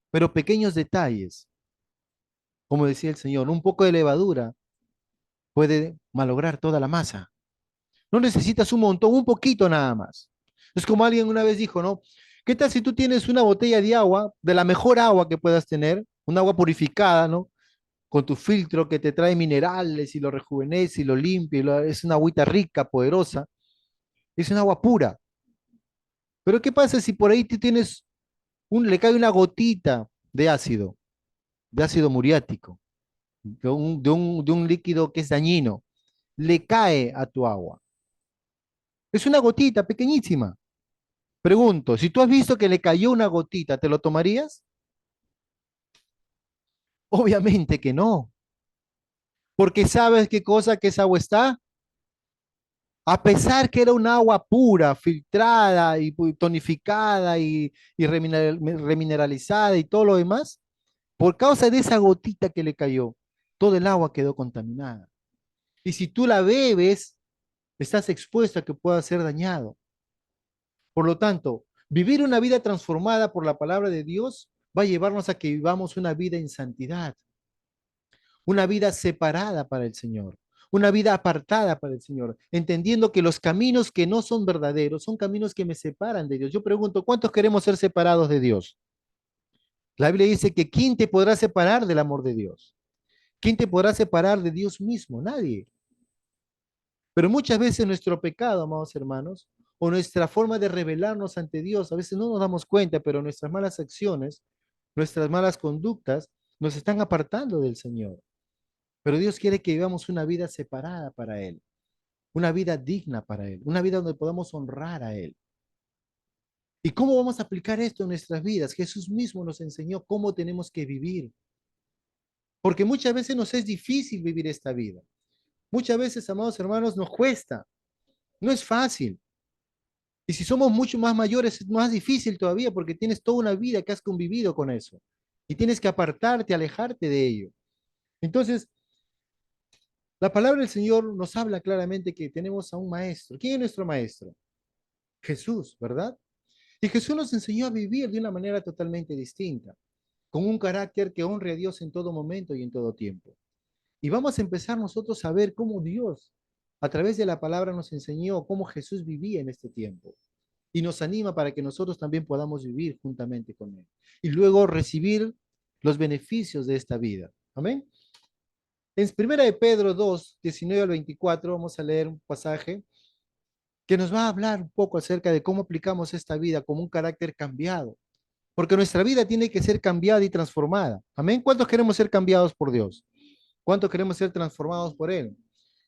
pero pequeños detalles, como decía el Señor, un poco de levadura puede malograr toda la masa. No necesitas un montón, un poquito nada más. Es como alguien una vez dijo, ¿no? ¿Qué tal si tú tienes una botella de agua, de la mejor agua que puedas tener, un agua purificada, ¿no? Con tu filtro que te trae minerales y lo rejuvenece y lo limpia, es una agüita rica, poderosa, es un agua pura. Pero ¿qué pasa si por ahí tú tienes le cae una gotita de ácido muriático, de un líquido que es dañino, le cae a tu agua? Es una gotita pequeñísima. Pregunto, si tú has visto que le cayó una gotita, ¿te lo tomarías? Obviamente que no, porque sabes qué cosa que esa agua está. A pesar que era un agua pura, filtrada y tonificada y remineralizada y todo lo demás, por causa de esa gotita que le cayó, todo el agua quedó contaminada. Y si tú la bebes, estás expuesto a que pueda ser dañado. Por lo tanto, vivir una vida transformada por la palabra de Dios va a llevarnos a que vivamos una vida en santidad, una vida separada para el Señor. una vida apartada para el Señor, entendiendo que los caminos que no son verdaderos son caminos que me separan de Dios. Yo pregunto, ¿cuántos queremos ser separados de Dios? La Biblia dice que ¿quién te podrá separar del amor de Dios? ¿Quién te podrá separar de Dios mismo? Nadie. Pero muchas veces nuestro pecado, amados hermanos, o nuestra forma de rebelarnos ante Dios, a veces no nos damos cuenta, pero nuestras malas acciones, nuestras malas conductas nos están apartando del Señor. Pero Dios quiere que vivamos una vida separada para Él, una vida digna para Él, una vida donde podamos honrar a Él. ¿Y cómo vamos a aplicar esto en nuestras vidas? Jesús mismo nos enseñó cómo tenemos que vivir, porque muchas veces nos es difícil vivir esta vida. Muchas veces, amados hermanos, nos cuesta, no es fácil. Y si somos mucho más mayores, es más difícil todavía porque tienes toda una vida que has convivido con eso. Y tienes que apartarte, alejarte de ello. Entonces, la palabra del Señor nos habla claramente que tenemos a un maestro. ¿Quién es nuestro maestro? Jesús, ¿verdad? Y Jesús nos enseñó a vivir de una manera totalmente distinta, con un carácter que honre a Dios en todo momento y en todo tiempo. Y vamos a empezar nosotros a ver cómo Dios, a través de la palabra, nos enseñó cómo Jesús vivía en este tiempo. Y nos anima para que nosotros también podamos vivir juntamente con Él. Y luego recibir los beneficios de esta vida. Amén. En 1 de Pedro 2, 19 al 24, vamos a leer un pasaje que nos va a hablar un poco acerca de cómo aplicamos esta vida como un carácter cambiado. Porque nuestra vida tiene que ser cambiada y transformada. Amén. ¿Cuántos queremos ser cambiados por Dios? ¿Cuántos queremos ser transformados por Él?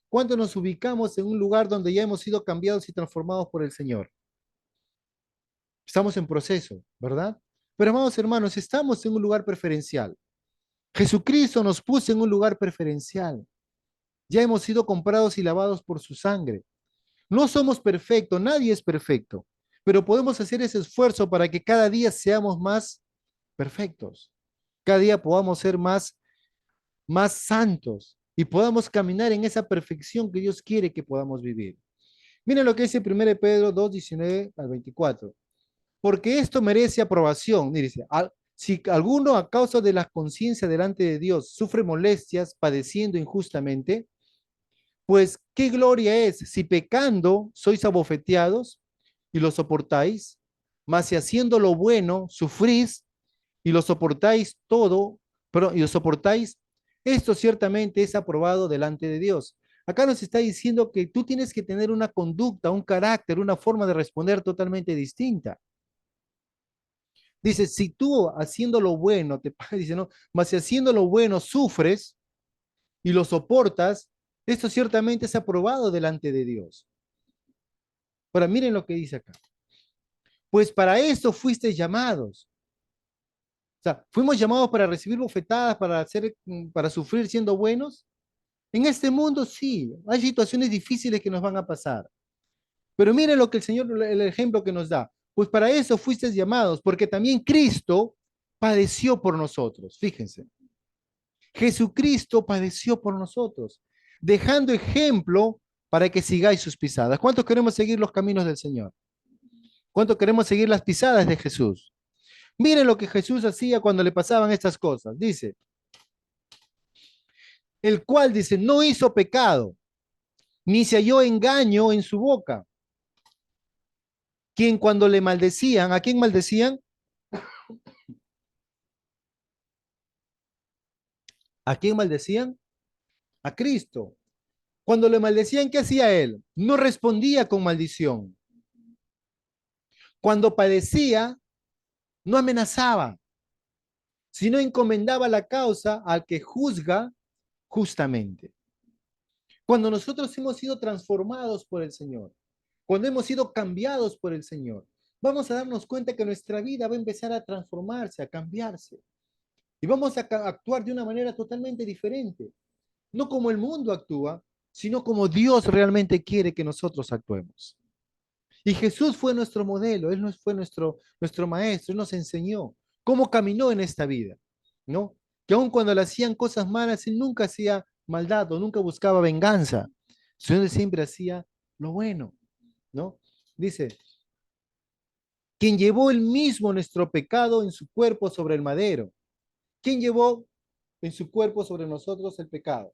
¿Cuántos nos ubicamos en un lugar donde ya hemos sido cambiados y transformados por el Señor? Estamos en proceso, ¿verdad? Pero amados hermanos, estamos en un lugar preferencial. Jesucristo nos puso en un lugar preferencial. Ya hemos sido comprados y lavados por su sangre. No somos perfectos, nadie es perfecto, pero podemos hacer ese esfuerzo para que cada día seamos más perfectos. Cada día podamos ser más santos y podamos caminar en esa perfección que Dios quiere que podamos vivir. Miren lo que dice 1 de Pedro 2, 19 al 24. Porque esto merece aprobación. Dice, si alguno a causa de la conciencia delante de Dios sufre molestias padeciendo injustamente, pues qué gloria es si pecando sois abofeteados y lo soportáis, mas si haciendo lo bueno sufrís y lo soportáis todo, pero y lo soportáis, esto ciertamente es aprobado delante de Dios. Acá nos está diciendo que tú tienes que tener una conducta, un carácter, una forma de responder totalmente distinta. Dice, si tú haciendo lo bueno, dice, no, mas si haciendo lo bueno sufres y lo soportas, esto ciertamente es aprobado delante de Dios. Ahora, miren lo que dice acá. Pues para esto fuisteis llamados. O sea, fuimos llamados para recibir bofetadas, para sufrir siendo buenos. En este mundo sí, hay situaciones difíciles que nos van a pasar. Pero miren lo que el Señor, el ejemplo que nos da. Pues para eso fuisteis llamados, porque también Cristo padeció por nosotros. Fíjense. Jesucristo padeció por nosotros, dejando ejemplo para que sigáis sus pisadas. ¿Cuántos queremos seguir los caminos del Señor? ¿Cuántos queremos seguir las pisadas de Jesús? Miren lo que Jesús hacía cuando le pasaban estas cosas. Dice, el cual dice, no hizo pecado, ni se halló engaño en su boca. Quien cuando le maldecían, ¿a quién maldecían? ¿A quién maldecían? A Cristo. Cuando le maldecían, ¿qué hacía él? No respondía con maldición. Cuando padecía, no amenazaba, sino encomendaba la causa al que juzga justamente. Cuando nosotros hemos sido transformados por el Señor, cuando hemos sido cambiados por el Señor, vamos a darnos cuenta que nuestra vida va a empezar a transformarse, a cambiarse. Y vamos a actuar de una manera totalmente diferente. No como el mundo actúa, sino como Dios realmente quiere que nosotros actuemos. Y Jesús fue nuestro modelo, Él nos fue nuestro maestro, Él nos enseñó cómo caminó en esta vida, ¿no? Que aun cuando le hacían cosas malas, Él nunca hacía maldad o nunca buscaba venganza, sino Él siempre hacía lo bueno, ¿no? Dice, quien llevó el mismo nuestro pecado en su cuerpo sobre el madero. ¿Quién llevó en su cuerpo sobre nosotros el pecado?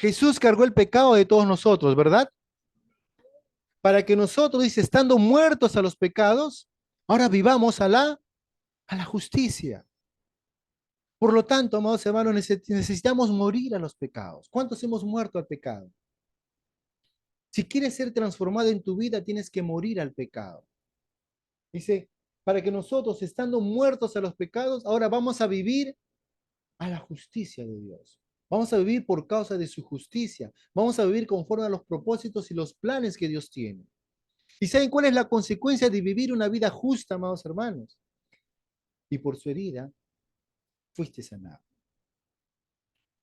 Jesús cargó el pecado de todos nosotros, ¿verdad? Para que nosotros, dice, estando muertos a los pecados, ahora vivamos a la justicia. Por lo tanto, amados hermanos, necesitamos morir a los pecados. ¿Cuántos hemos muerto al pecado? Si quieres ser transformado en tu vida, tienes que morir al pecado. Dice, para que nosotros, estando muertos a los pecados, ahora vamos a vivir a la justicia de Dios. Vamos a vivir por causa de su justicia. Vamos a vivir conforme a los propósitos y los planes que Dios tiene. ¿Y saben cuál es la consecuencia de vivir una vida justa, amados hermanos? Y por su herida fuiste sanado.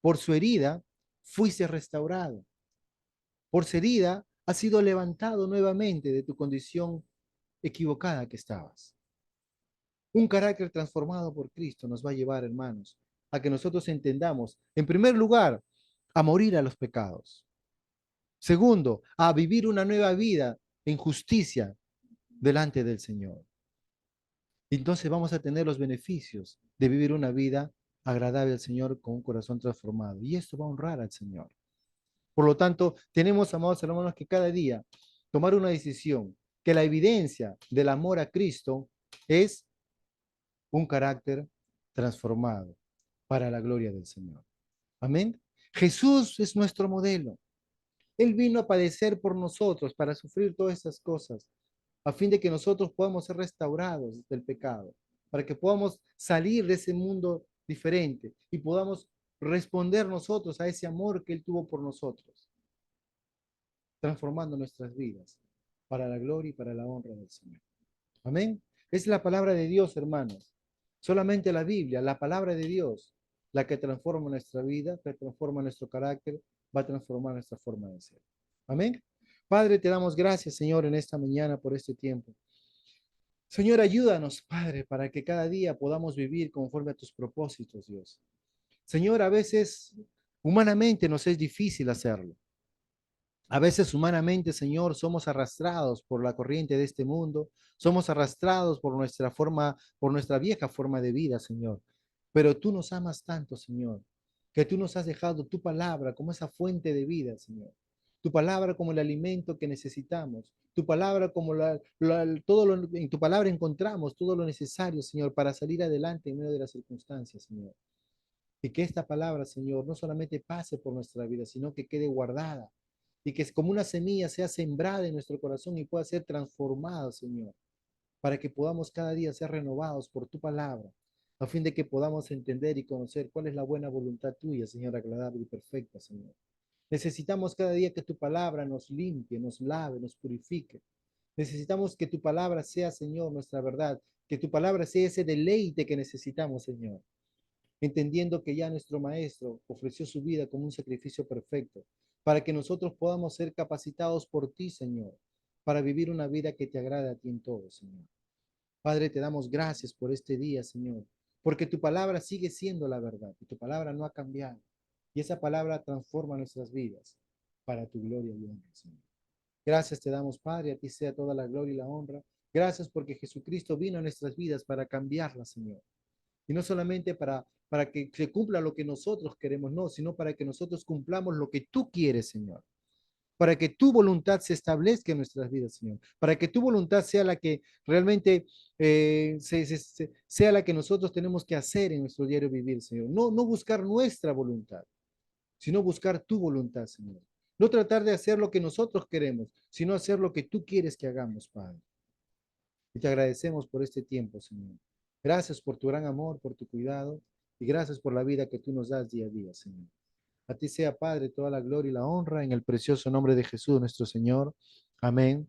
Por su herida fuiste restaurado. Por su herida has sido levantado nuevamente de tu condición equivocada que estabas. Un carácter transformado por Cristo nos va a llevar, hermanos, a que nosotros entendamos, en primer lugar, a morir a los pecados. Segundo, a vivir una nueva vida en justicia delante del Señor. Entonces vamos a tener los beneficios de vivir una vida agradable al Señor con un corazón transformado. Y esto va a honrar al Señor. Por lo tanto, tenemos, amados hermanos, que cada día tomar una decisión, que la evidencia del amor a Cristo es un carácter transformado para la gloria del Señor. Amén. Jesús es nuestro modelo. Él vino a padecer por nosotros, para sufrir todas estas cosas, a fin de que nosotros podamos ser restaurados del pecado, para que podamos salir de ese mundo diferente y podamos responder nosotros a ese amor que Él tuvo por nosotros, transformando nuestras vidas para la gloria y para la honra del Señor. Amén. Es la palabra de Dios, hermanos. Solamente la Biblia, la palabra de Dios, la que transforma nuestra vida, que transforma nuestro carácter, va a transformar nuestra forma de ser. Amén. Padre, te damos gracias, Señor, en esta mañana por este tiempo. Señor, ayúdanos, Padre, para que cada día podamos vivir conforme a tus propósitos, Dios. Señor, a veces humanamente nos es difícil hacerlo. A veces humanamente, Señor, somos arrastrados por la corriente de este mundo, somos arrastrados por nuestra forma, por nuestra vieja forma de vida, Señor. Pero tú nos amas tanto, Señor, que tú nos has dejado tu palabra como esa fuente de vida, Señor. Tu palabra como el alimento que necesitamos. Tu palabra como en tu palabra encontramos todo lo necesario, Señor, para salir adelante en medio de las circunstancias, Señor. Y que esta palabra, Señor, no solamente pase por nuestra vida, sino que quede guardada y que es como una semilla sea sembrada en nuestro corazón y pueda ser transformada, Señor, para que podamos cada día ser renovados por tu palabra, a fin de que podamos entender y conocer cuál es la buena voluntad tuya, Señor, agradable y perfecta, Señor. Necesitamos cada día que tu palabra nos limpie, nos lave, nos purifique. Necesitamos que tu palabra sea, Señor, nuestra verdad, que tu palabra sea ese deleite que necesitamos, Señor, entendiendo que ya nuestro Maestro ofreció su vida como un sacrificio perfecto, para que nosotros podamos ser capacitados por ti, Señor, para vivir una vida que te agrade a ti en todo, Señor. Padre, te damos gracias por este día, Señor, porque tu palabra sigue siendo la verdad y tu palabra no ha cambiado. Y esa palabra transforma nuestras vidas para tu gloria y honra, Señor. Gracias te damos, Padre, a ti sea toda la gloria y la honra. Gracias porque Jesucristo vino a nuestras vidas para cambiarlas, Señor. Y no solamente para que se cumpla lo que nosotros queremos, no, sino para que nosotros cumplamos lo que tú quieres, Señor. Para que tu voluntad se establezca en nuestras vidas, Señor. Para que tu voluntad sea la que realmente sea la que nosotros tenemos que hacer en nuestro diario vivir, Señor. No, no buscar nuestra voluntad, sino buscar tu voluntad, Señor. No tratar de hacer lo que nosotros queremos, sino hacer lo que tú quieres que hagamos, Padre. Y te agradecemos por este tiempo, Señor. Gracias por tu gran amor, por tu cuidado y gracias por la vida que tú nos das día a día, Señor. A ti sea, Padre, toda la gloria y la honra en el precioso nombre de Jesús, nuestro Señor. Amén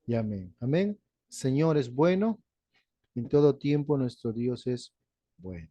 y amén. Amén. Señor es bueno, en todo tiempo nuestro Dios es bueno.